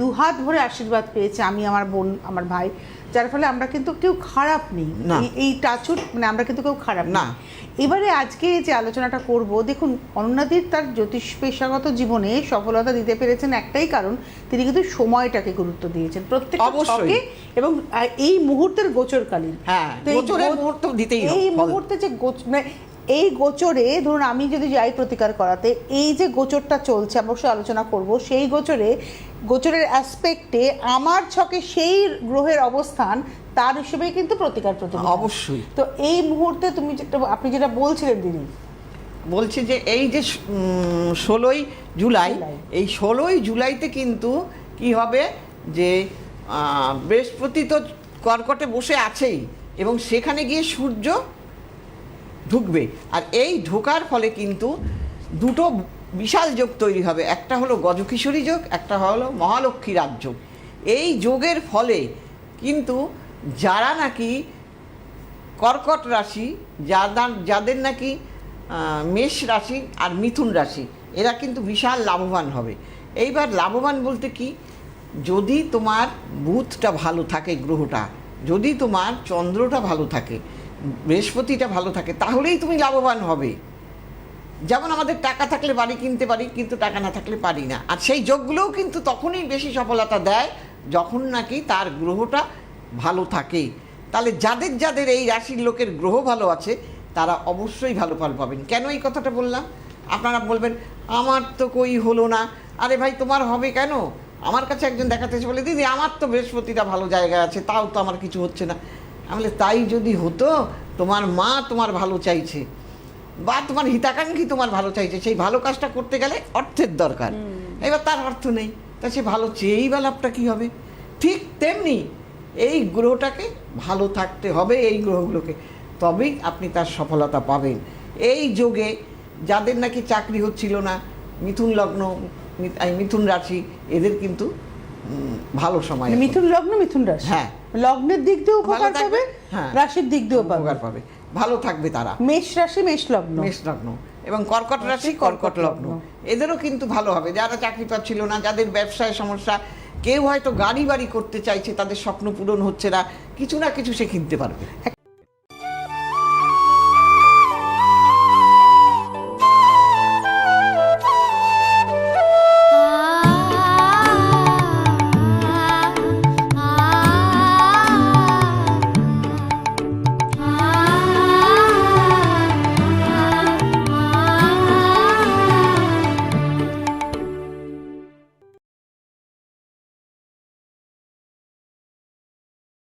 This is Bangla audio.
দুহাত ভরে আশীর্বাদ পেয়েছে, আমি, আমার বোন, আমার ভাই, যার ফলে আমরা কিন্তু কেউ খারাপ নেই। এই টাচুট মানে আমরা কিন্তু কেউ খারাপ না। এবারে আজকে যে আলোচনাটা করব, দেখুন অনন্যাদির তার জ্যোতিষ পেশাগত জীবনে সফলতা দিতে পেরেছেন একটাই কারণ, তিনি কিন্তু সময়টাকে গুরুত্ব দিয়েছেন প্রত্যেকটা ছকে, এবং এই মুহূর্তের গোচরকালীন। এই মুহূর্তে যে এই গোচরে ধরুন আমি যদি যাই প্রতিকার করাতে, এই যে গোচরটা চলছে অবশ্যই আলোচনা করব, সেই গোচরের অ্যাসপেক্টে আমার ছকে সেই গ্রহের অবস্থান তার হিসেবেই কিন্তু প্রতিকার অবশ্যই। তো এই মুহূর্তে আপনি যেটা বলছিলেন দিদি, বলছি যে এই যে 16ই জুলাই, এই 16ই জুলাইতে কিন্তু কি হবে যে বৃহস্পতি তো কর্কটে বসে আছেই, এবং সেখানে গিয়ে সূর্য ঢুকবে। আর এই ঢোকার ফলে কিন্তু দুটো বিশাল যোগ তৈরি হবে, একটা হলো গজকিশোরী যোগ, একটা হলো মহালক্ষ্মী রাজ যোগ। এই যোগের ফলে কিন্তু যারা নাকি কর্কট রাশি, যাদের নাকি মেষ রাশি আর মিথুন রাশি, এরা কিন্তু বিশাল লাভবান হবে। এইবার লাভবান বলতে কি, যদি তোমার বুধটা ভালো থাকে, গ্রহটা যদি তোমার চন্দ্রটা ভালো থাকে, বৃহস্পতিটা ভালো থাকে, তাহলেই তুমি লাভবান হবে। যেমন আমাদের টাকা থাকলে বাড়ি কিনতে পারি, কিন্তু টাকা না থাকলে পারি না। আর সেই যোগগুলোও কিন্তু তখনই বেশি সফলতা দেয় যখন নাকি তার গ্রহটা ভালো থাকে। তাহলে যাদের এই রাশির লোকের গ্রহ ভালো আছে তারা অবশ্যই ভালো ফল পাবেন। কেন এই কথাটা বললাম? আপনারা বলবেন আমার তো কই হলো না। আরে ভাই, তোমার হবে কেন? আমার কাছে একজন দেখাতে এসে বলে, দিদি আমার তো বৃহস্পতিটা ভালো জায়গায় আছে, তাও তো আমার কিছু হচ্ছে না। আমি বলি, তাই যদি হতো, তোমার মা তোমার ভালো চাইছে বা তোমার হিতাকাঙ্ক্ষী তোমার ভালো চাইছে, সেই ভালো কাজটা করতে গেলে অর্থের দরকার। এবার তার অর্থ নেই, তা সে ভালো চেয়েই বা লাভটা কী হবে? ঠিক তেমনি এই গ্রহটাকে ভালো থাকতে হবে, এই গ্রহগুলোকে, তবেই আপনি তার সফলতা পাবেন। এই যোগে যাদের নাকি চাকরি হচ্ছিল না, মিথুন লগ্ন, মিথুন রাশি, এদের কিন্তু ভালো সময়। মিথুন লগ্ন, মিথুন রাশি, হ্যাঁ, লগ্নের দিক দিয়েও উপকার পাবে, হ্যাঁ, রাশির দিক দিয়েও উপকার পাবে, ভালো থাকবে তারা। মেষ রাশি, মেষ লগ্ন, এবং কর্কট রাশি, কর্কট লগ্ন, এদেরও কিন্তু ভালো হবে। যারা চাকরি পাচ্ছিল না, যাদের ব্যবসায় সমস্যা, কেউ হয়তো গাড়ি বাড়ি করতে চাইছে, তাদের স্বপ্ন পূরণ হচ্ছে না, কিছু না কিছু সে কিনতে পারবে।